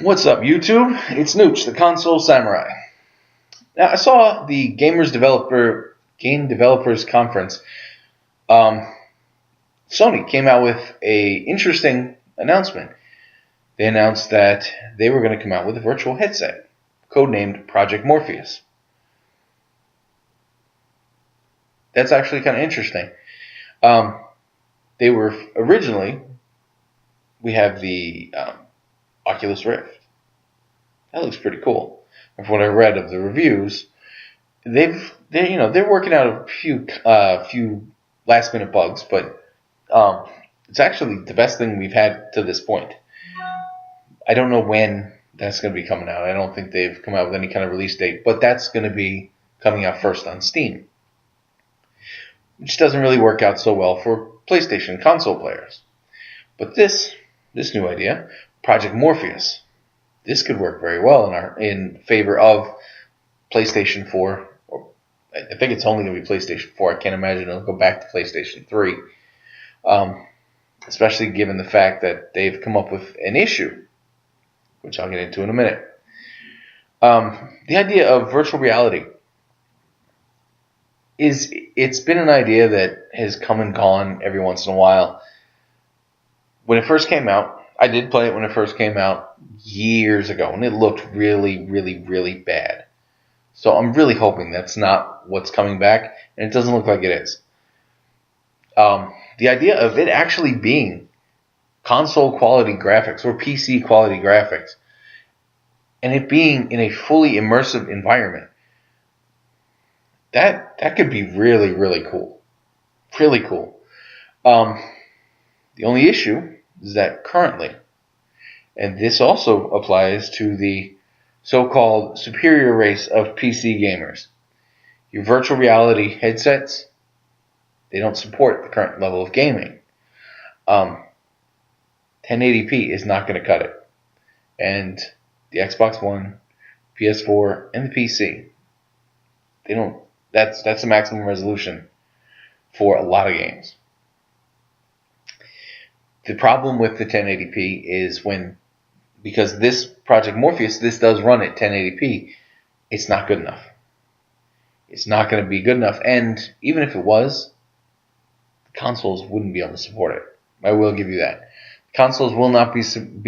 What's up, YouTube? It's Nooch, the Console Samurai. Now, I saw the Game Developers Conference. Sony came out with a interesting announcement. They announced that they were going to come out with a virtual headset, codenamed Project Morpheus. That's actually kind of interesting. They were originally, we have the Oculus Rift. That looks pretty cool. And from what I read of the reviews, they're working out a few last minute bugs, but it's actually the best thing we've had to this point. I don't know when that's going to be coming out. I don't think they've come out with any kind of release date, but that's going to be coming out first on Steam, which doesn't really work out so well for PlayStation console players. But this new idea, Project Morpheus, this could work very well in favor of PlayStation 4. I think it's only going to be PlayStation 4. I can't imagine it'll go back to PlayStation 3, especially given the fact that they've come up with an issue, which I'll get into in a minute. The idea of virtual reality it's been an idea that has come and gone every once in a while. When it first came out, I did play it when it first came out years ago, and it looked really, really, really bad. So I'm really hoping that's not what's coming back, and it doesn't look like it is. The idea of it actually being console quality graphics or PC quality graphics, and it being in a fully immersive environment, that could be really, really cool. Really cool. The only issue is that currently, and this also applies to the so-called superior race of PC gamers, your virtual reality headsets, they don't support the current level of gaming. 1080p is not going to cut it. And the Xbox One, PS4, and the PC, they don't. That's the maximum resolution for a lot of games. The problem with the 1080p is because this Project Morpheus, this does run at 1080p, it's not good enough. It's not going to be good enough, and even if it was, the consoles wouldn't be able to support it. I will give you that. Consoles will not be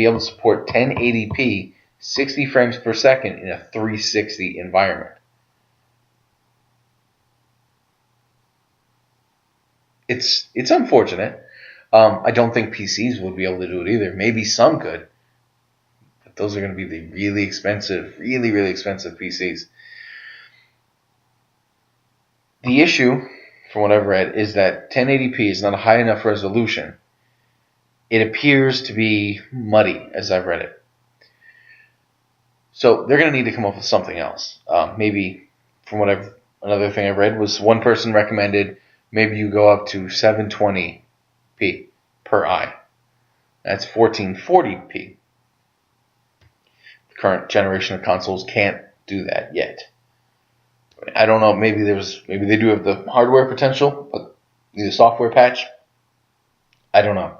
able to support 1080p, 60 frames per second in a 360 environment. It's unfortunate. I don't think PCs would be able to do it either. Maybe some could. But those are going to be the really expensive PCs. The issue, from what I've read, is that 1080p is not a high enough resolution. It appears to be muddy, as I've read it. So they're going to need to come up with something else. Maybe, another thing I read was one person recommended maybe you go up to 720p per eye. That's 1440p. The current generation of consoles can't do that yet. I don't know. Maybe they do have the hardware potential, but the software patch, I don't know.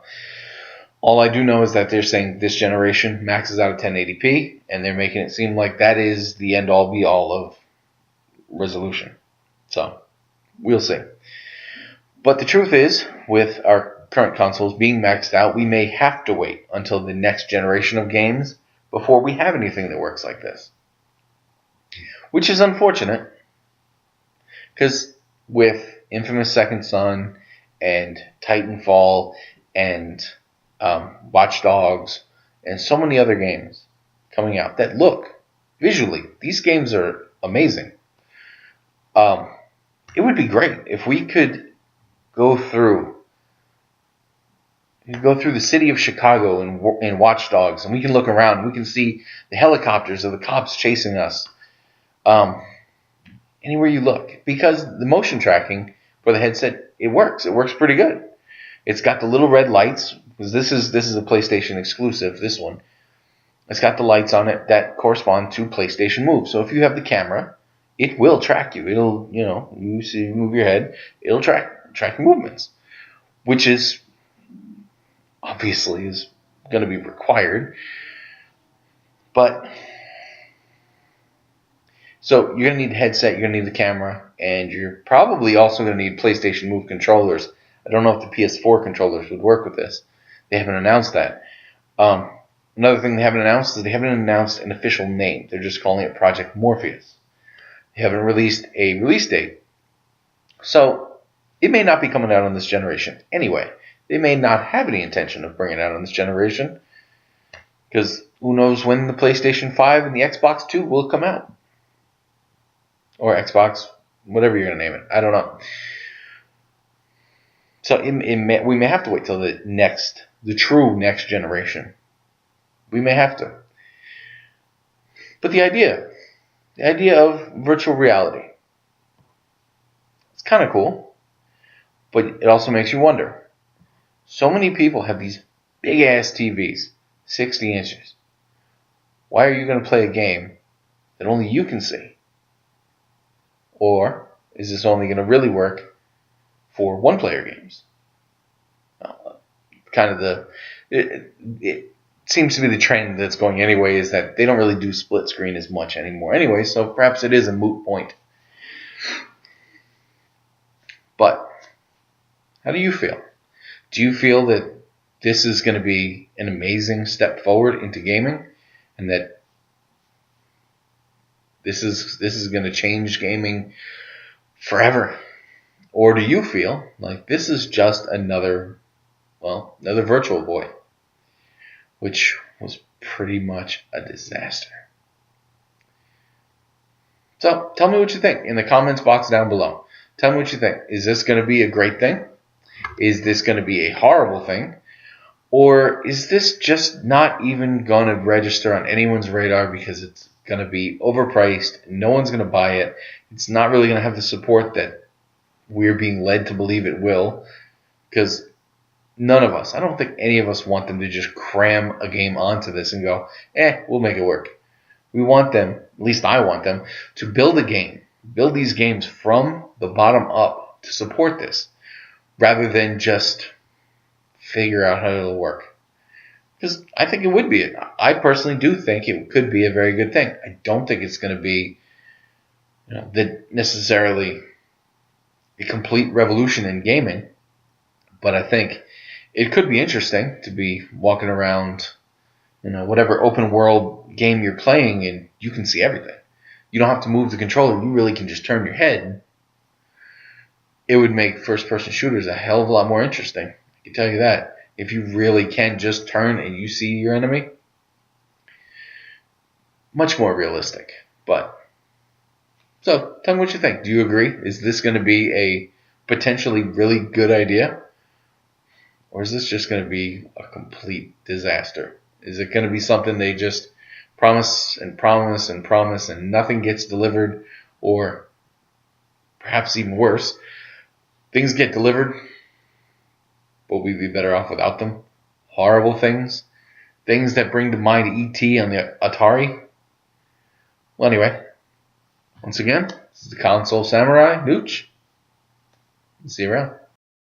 All I do know is that they're saying this generation maxes out at 1080p, and they're making it seem like that is the end-all be-all of resolution. So, we'll see. But the truth is, with our current consoles being maxed out, we may have to wait until the next generation of games before we have anything that works like this. Which is unfortunate, because with Infamous Second Son and Titanfall and Watch Dogs and so many other games coming out that look, visually, these games are amazing. It would be great if we could go through the city of Chicago in Watch Dogs, and we can look around and we can see the helicopters of the cops chasing us anywhere you look, because the motion tracking for the headset, it works pretty good. It's got the little red lights, because this is a PlayStation exclusive, this one. It's got the lights on it that correspond to PlayStation Move. So if you have the camera, it will track you. It'll, you move your head, it'll track your movements, which is obviously is going to be required. But so you're going to need a headset, you're going to need the camera, and you're probably also going to need PlayStation Move controllers. I don't know if the PS4 controllers would work with this. They haven't announced that. Another thing they haven't announced is they haven't announced an official name. They're just calling it Project Morpheus. They haven't released a release date. So it may not be coming out on this generation anyway. They may not have any intention of bringing it out on this generation, because who knows when the PlayStation 5 and the Xbox 2 will come out. Or Xbox, whatever you're going to name it. I don't know. So we may have to wait till the true next generation. We may have to. But the idea of virtual reality, it's kind of cool. But it also makes you wonder. So many people have these big ass TVs, 60 inches. Why are you going to play a game that only you can see? Or is this only going to really work for one-player games? It seems to be the trend that's going anyway, is that they don't really do split screen as much anymore anyway, so perhaps it is a moot point. But how do you feel? Do you feel that this is going to be an amazing step forward into gaming, and that this is going to change gaming forever? Or do you feel like this is just another Virtual Boy, which was pretty much a disaster? So tell me what you think in the comments box down below. Tell me what you think. Is this going to be a great thing? Is this going to be a horrible thing? Or is this just not even going to register on anyone's radar because it's going to be overpriced, no one's going to buy it, it's not really going to have the support that we're being led to believe it will, because none of us, I don't think any of us want them to just cram a game onto this and go, we'll make it work. We want them, at least I want them, to build a game, build these games from the bottom up to support this, rather than just figure out how it'll work. Because I think it would be. I personally do think it could be a very good thing. I don't think it's going to be necessarily a complete revolution in gaming, but I think it could be interesting to be walking around, whatever open world game you're playing, and you can see everything. You don't have to move the controller. You really can just turn your head. It would make first-person shooters a hell of a lot more interesting. I can tell you that. If you really can just turn and you see your enemy, much more realistic. But so tell me what you think. Do you agree? Is this going to be a potentially really good idea? Or is this just going to be a complete disaster? Is it going to be something they just promise and promise and promise and nothing gets delivered? Or perhaps even worse, things get delivered, will we be better off without them? Horrible things. Things that bring to mind E.T. on the Atari. Well, anyway. Once again, this is the Console Samurai, Nooch. See you around.